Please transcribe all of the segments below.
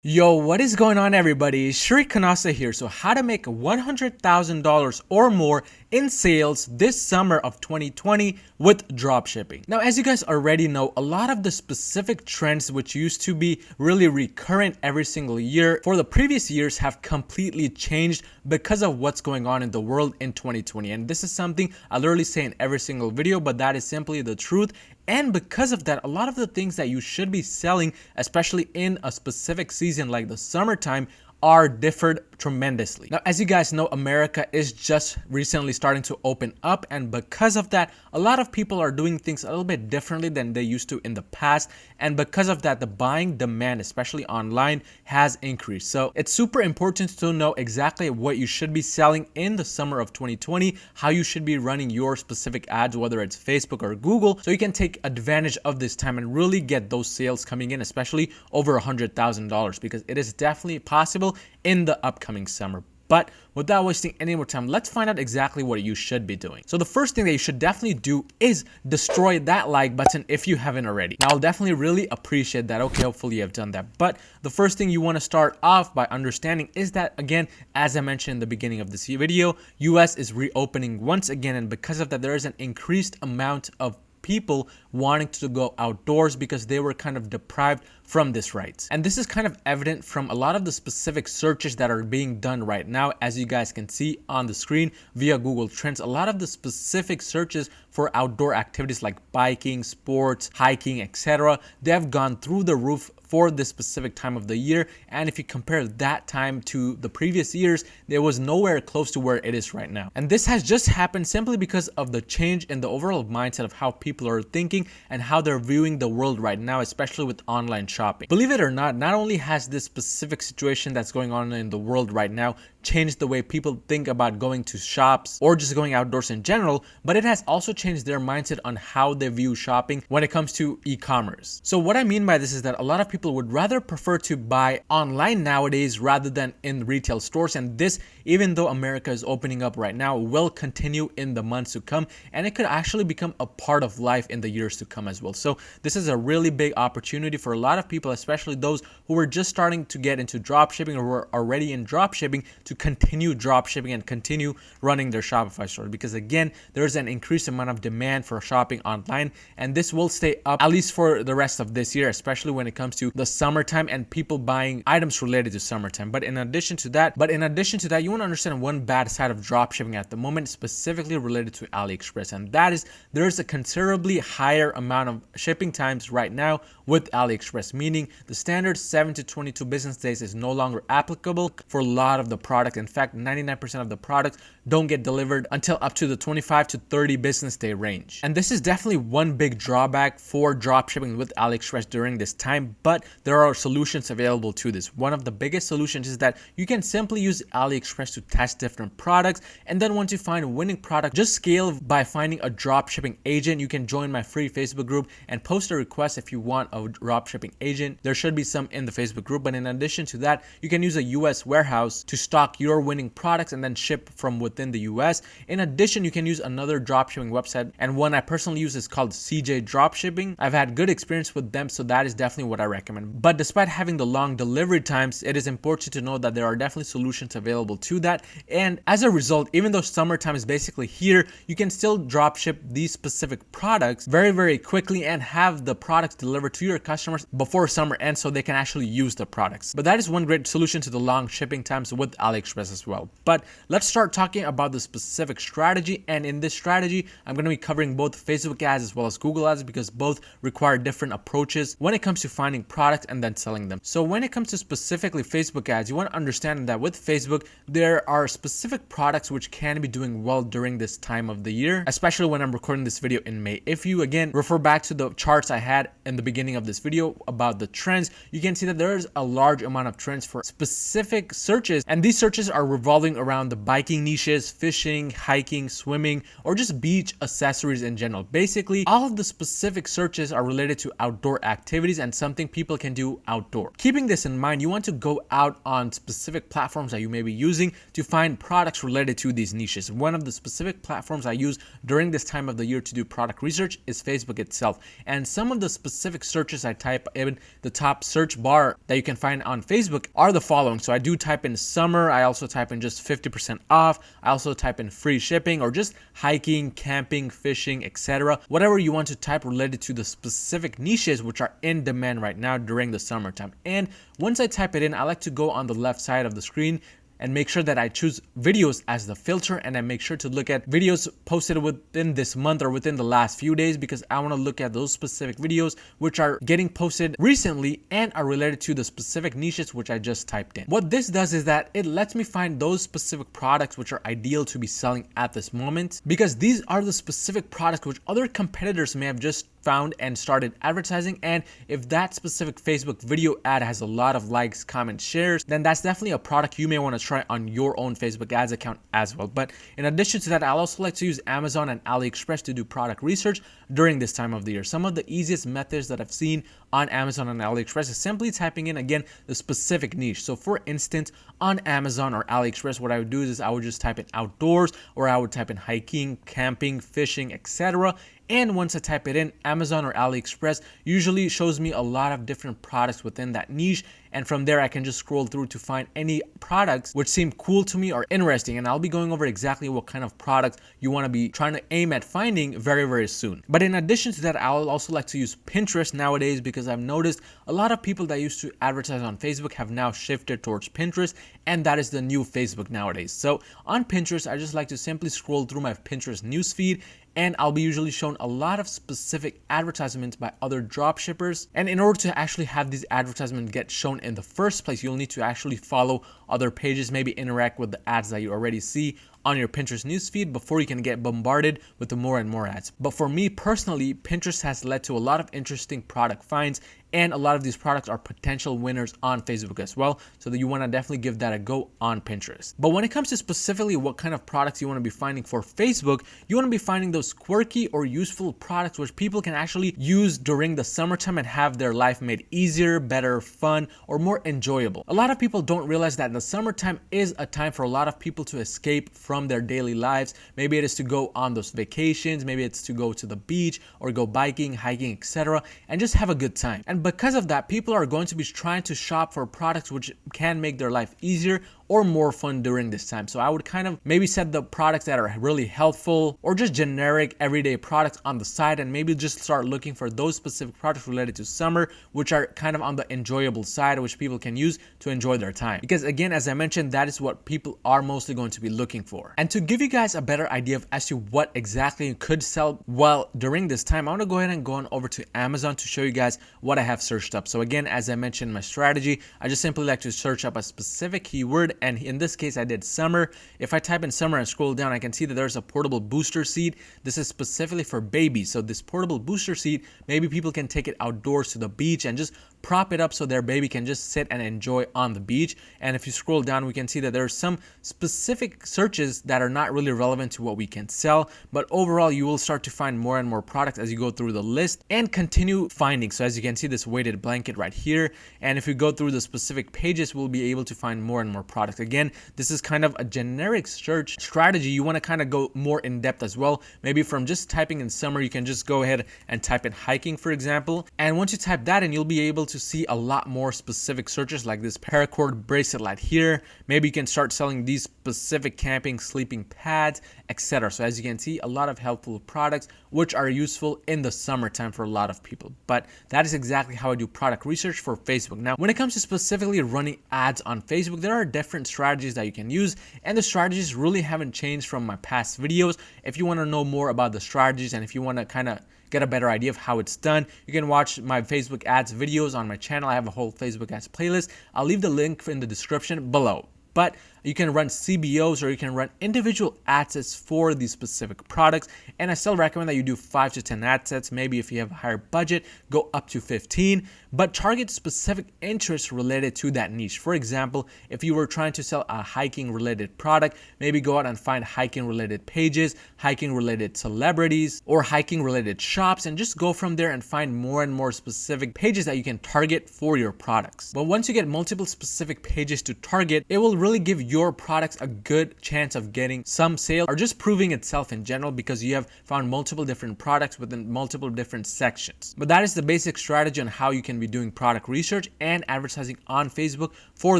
Yo, what is going on everybody? Shri Kanase here. So how to make $100,000 or more in sales this summer of 2020 with dropshipping. Now, as you guys already know, a lot of the specific trends which used to be really recurrent every single year for the previous years have completely changed because of what's going on in the world in 2020. And this is something I literally say in every single video, but that is simply the truth. And because of that, a lot of the things that you should be selling, especially in a specific season like the summertime, are differed tremendously. Now, as you guys know, America is just recently starting to open up, and because of that, a lot of people are doing things a little bit differently than they used to in the past, and because of that, the buying demand, especially online, has increased. So it's super important to know exactly what you should be selling in the summer of 2020, how you should be running your specific ads, whether it's Facebook or Google, so you can take advantage of this time and really get those sales coming in, especially over $100,000, because it is definitely possible in the upcoming summer. But without wasting any more time, let's find out exactly what you should be doing. So the first thing that you should definitely do is destroy that like button if you haven't already. Now, I'll definitely really appreciate that. Okay, hopefully you have done that. But the first thing you want to start off by understanding is that, again, as I mentioned in the beginning of this video, US is reopening once again. And because of that, there is an increased amount of people wanting to go outdoors because they were kind of deprived from this right. And this is kind of evident from a lot of the specific searches that are being done right now, as you guys can see on the screen via Google Trends. A lot of the specific searches for outdoor activities like biking, sports, hiking, etc., they have gone through the roof for this specific time of the year. And if you compare that time to the previous years, there was nowhere close to where it is right now. And this has just happened simply because of the change in the overall mindset of how people are thinking and how they're viewing the world right now, especially with online shopping. Believe it or not only has this specific situation that's going on in the world right now changed the way people think about going to shops or just going outdoors in general, but it has also changed their mindset on how they view shopping when it comes to e-commerce. So what I mean by this is that a lot of people would rather prefer to buy online nowadays rather than in retail stores, and this, even though America is opening up right now, will continue in the months to come, and it could actually become a part of life in the years to come as well. So this is a really big opportunity for a lot of people, especially those who are just starting to get into dropshipping or who are already in dropshipping, to continue dropshipping and continue running their Shopify store, because again, there's an increased amount of demand for shopping online, and this will stay up at least for the rest of this year, especially when it comes to the summertime and people buying items related to summertime. But in addition to that, you want to understand one bad side of dropshipping at the moment, specifically related to AliExpress, and that is there's a considerably higher amount of shipping times right now with AliExpress, meaning the standard 7 to 22 business days is no longer applicable for a lot of the products. In fact, 99% of the products don't get delivered until up to the 25 to 30 business day range. And this is definitely one big drawback for dropshipping with AliExpress during this time, but there are solutions available to this. One of the biggest solutions is that you can simply use AliExpress to test different products, and then once you find a winning product, just scale by finding a dropshipping agent. You can join my free Facebook group and post a request if you want a dropshipping agent. There should be some in the Facebook group, but in addition to that, you can use a US warehouse to stock your winning products and then ship from within the US. In addition, you can use another dropshipping website, and one I personally use is called CJ Dropshipping. I've had good experience with them, so that is definitely what I recommend. But despite having the long delivery times, it is important to know that there are definitely solutions available to that. And as a result, even though summertime is basically here, you can still dropship these specific products very, very quickly and have the products delivered to your customers before summer ends so they can actually use the products. But that is one great solution to the long shipping times with AliExpress as well. But let's start talking about the specific strategy. And in this strategy, I'm going to be covering both Facebook ads as well as Google ads, because both require different approaches when it comes to finding products and then selling them. So when it comes to specifically Facebook ads, you want to understand that with Facebook, there are specific products which can be doing well during this time of the year, especially when I'm recording this video in May. If you again refer back to the charts I had in the beginning of this video about the trends, you can see that there is a large amount of trends for specific searches, and these searches are revolving around the biking niches, fishing, hiking, swimming, or just beach accessories in general. Basically, all of the specific searches are related to outdoor activities and something people can do outdoor. Keeping this in mind, you want to go out on specific platforms that you may be using to find products related to these niches. One of the specific platforms I use during this time of the year to do product research is Facebook itself. And some of the specific searches I type in the top search bar that you can find on Facebook are the following. So I do type in summer. I also type in just 50% off. I also type in free shipping or just hiking, camping, fishing, etc. Whatever you want to type related to the specific niches which are in demand right now during the summertime. And once I type it in, I like to go on the left side of the screen and make sure that I choose videos as the filter, and I make sure to look at videos posted within this month or within the last few days, because I want to look at those specific videos which are getting posted recently and are related to the specific niches which I just typed in. What this does is that it lets me find those specific products which are ideal to be selling at this moment, because these are the specific products which other competitors may have just found and started advertising. And if that specific Facebook video ad has a lot of likes, comments, shares, then that's definitely a product you may want to try on your own Facebook ads account as well. But in addition to that, I'll also like to use Amazon and AliExpress to do product research during this time of the year. Some of the easiest methods that I've seen on Amazon and AliExpress is simply typing in, again, the specific niche. So for instance, on Amazon or AliExpress, what I would do is I would just type in outdoors, or I would type in hiking, camping, fishing, etc. And once I type it in, Amazon or AliExpress usually shows me a lot of different products within that niche. And from there, I can just scroll through to find any products which seem cool to me or interesting. And I'll be going over exactly what kind of products you want to be trying to aim at finding very, very soon. But in addition to that, I'll also like to use Pinterest nowadays, because I've noticed a lot of people that used to advertise on Facebook have now shifted towards Pinterest, and that is the new Facebook nowadays. So on Pinterest, I just like to simply scroll through my Pinterest newsfeed, and I'll be usually shown a lot of specific advertisements by other dropshippers. And in order to actually have these advertisements get shown in the first place, you'll need to actually follow other pages, maybe interact with the ads that you already see on your Pinterest newsfeed before you can get bombarded with the more and more ads. But for me personally, Pinterest has led to a lot of interesting product finds, and a lot of these products are potential winners on Facebook as well. So that you want to definitely give that a go on Pinterest. But when it comes to specifically what kind of products you want to be finding for Facebook, you want to be finding those quirky or useful products which people can actually use during the summertime and have their life made easier, better, fun, or more enjoyable. A lot of people don't realize that the summertime is a time for a lot of people to escape from their daily lives. Maybe it is to go on those vacations, maybe it's to go to the beach or go biking, hiking, etc., and just have a good time. And because of that, people are going to be trying to shop for products which can make their life easier or more fun during this time. So I would kind of maybe set the products that are really helpful or just generic everyday products on the side, and maybe just start looking for those specific products related to summer, which are kind of on the enjoyable side, which people can use to enjoy their time. Because again, as I mentioned, that is what people are mostly going to be looking for. And to give you guys a better idea of as to what exactly could sell well during this time, I want to go ahead and go on over to Amazon to show you guys what I have searched up. So again, as I mentioned, my strategy, I just simply like to search up a specific keyword, and in this case I did summer. If I type in summer and scroll down, I can see that there's a portable booster seat. This is specifically for babies. So this portable booster seat, maybe people can take it outdoors to the beach and just prop it up so their baby can just sit and enjoy on the beach. And if you scroll down, we can see that there are some specific searches that are not really relevant to what we can sell, but overall you will start to find more and more products as you go through the list and continue finding. So as you can see, this weighted blanket right here, and if you go through the specific pages, we'll be able to find more and more products. Again, this is kind of a generic search strategy. You want to kind of go more in depth as well. Maybe from just typing in summer, you can just go ahead and type in hiking, for example, and once you type that in, you'll be able to see a lot more specific searches like this paracord bracelet right here. Maybe you can start selling these specific camping sleeping pads, etc. So as you can see, a lot of helpful products which are useful in the summertime for a lot of people. But that is exactly how I do product research for Facebook. Now, when it comes to specifically running ads on Facebook, there are different strategies that you can use, and the strategies really haven't changed from my past videos. If you want to know more about the strategies, and if you want to kind of get a better idea of how it's done, you can watch my Facebook ads videos on my channel. I have a whole Facebook ads playlist. I'll leave the link in the description below. but you can run CBOs or you can run individual ad sets for these specific products. And I still recommend that you do 5 to 10 ad sets. Maybe if you have a higher budget, go up to 15, but target specific interests related to that niche. For example, if you were trying to sell a hiking related product, maybe go out and find hiking related pages, hiking related celebrities, or hiking related shops, and just go from there and find more and more specific pages that you can target for your products. But once you get multiple specific pages to target, it will really give your products a good chance of getting some sales or just proving itself in general, because you have found multiple different products within multiple different sections. But that is the basic strategy on how you can be doing product research and advertising on Facebook for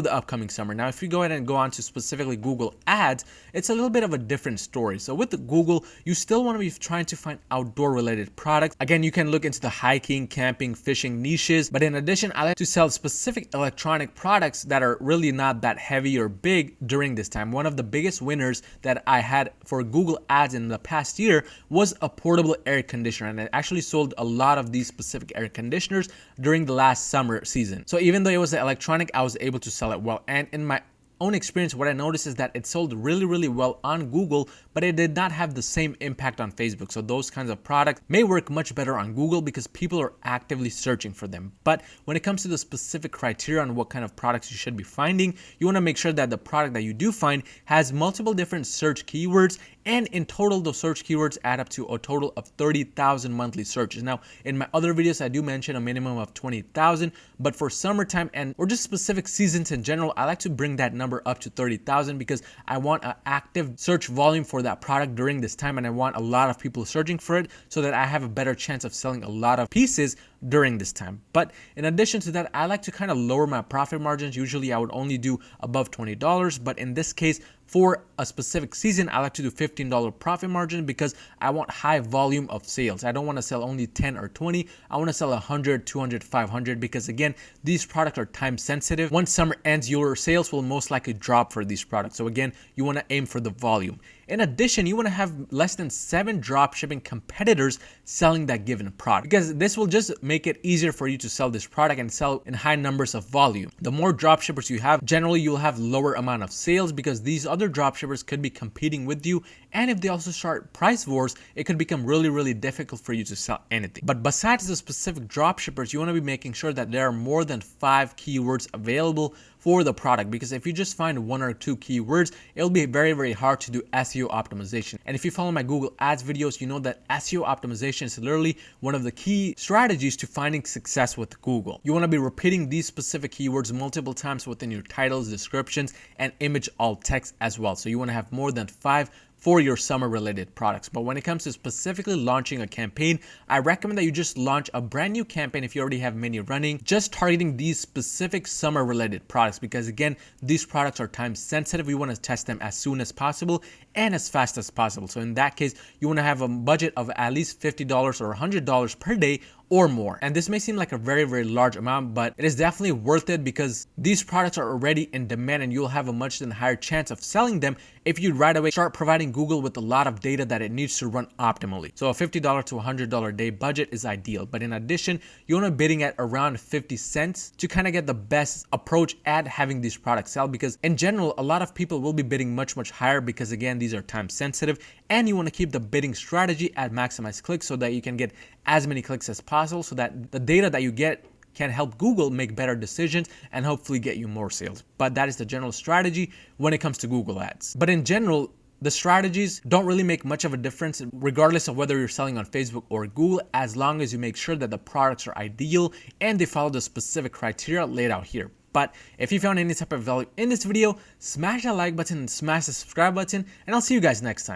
the upcoming summer. Now, if you go ahead and go on to specifically Google Ads, it's a little bit of a different story. So with the Google, you still want to be trying to find outdoor related products. Again, you can look into the hiking, camping, fishing niches, but in addition, I like to sell specific electronic products that are really not that heavy or big during this time. One of the biggest winners that I had for Google Ads in the past year was a portable air conditioner, and I actually sold a lot of these specific air conditioners during the last summer season. So even though it was electronic, I was able to sell it well. And in my own experience, what I noticed is that it sold really well on Google, but it did not have the same impact on Facebook. So those kinds of products may work much better on Google because people are actively searching for them. But when it comes to the specific criteria on what kind of products you should be finding, you want to make sure that the product that you do find has multiple different search keywords, and in total, those search keywords add up to a total of 30,000 monthly searches. Now, in my other videos, I do mention a minimum of 20,000, but for summertime or just specific seasons in general, I like to bring that number up to 30,000 because I want an active search volume for that product during this time, and I want a lot of people searching for it so that I have a better chance of selling a lot of pieces during this time. But in addition to that, I like to kind of lower my profit margins. Usually I would only do above $20, but in this case, for a specific season, I like to do $15 profit margin because I want high volume of sales. I don't want to sell only 10 or 20. I want to sell 100, 200, 500 because again, these products are time sensitive. Once summer ends, your sales will most likely drop for these products. So again, you want to aim for the volume. In addition, you want to have less than 7 dropshipping competitors selling that given product, because this will just make it easier for you to sell this product and sell in high numbers of volume. The more dropshippers you have, generally you'll have lower amount of sales because these other dropshippers could be competing with you, and if they also start price wars, it could become really difficult for you to sell anything. But besides the specific dropshippers, you want to be making sure that there are more than 5 keywords available for the product, because if you just find 1 or 2 keywords, it'll be very hard to do SEO optimization. And if you follow my Google Ads videos, you know that SEO optimization is literally one of the key strategies to finding success with Google. You want to be repeating these specific keywords multiple times within your titles, descriptions, and image alt text as well. So you want to have more than 5 for your summer related products. But when it comes to specifically launching a campaign, I recommend that you just launch a brand new campaign if you already have many running, just targeting these specific summer related products, because again, these products are time sensitive. We want to test them as soon as possible and as fast as possible. So in that case, you want to have a budget of at least $50 or $100 per day or more. And this may seem like a very large amount, but it is definitely worth it because these products are already in demand and you'll have a much higher chance of selling them if you right away start providing Google with a lot of data that it needs to run optimally. So a $50 to $100 day budget is ideal. But in addition, you want to be bidding at around 50 cents to kind of get the best approach at having these products sell, because in general, a lot of people will be bidding much higher because again, these are time sensitive, and you want to keep the bidding strategy at maximize clicks so that you can get as many clicks as possible, so that the data that you get can help Google make better decisions and hopefully get you more sales. But that is the general strategy when it comes to Google Ads. But in general, the strategies don't really make much of a difference regardless of whether you're selling on Facebook or Google, as long as you make sure that the products are ideal and they follow the specific criteria laid out here. But if you found any type of value in this video, smash that like button and smash the subscribe button, and I'll see you guys next time.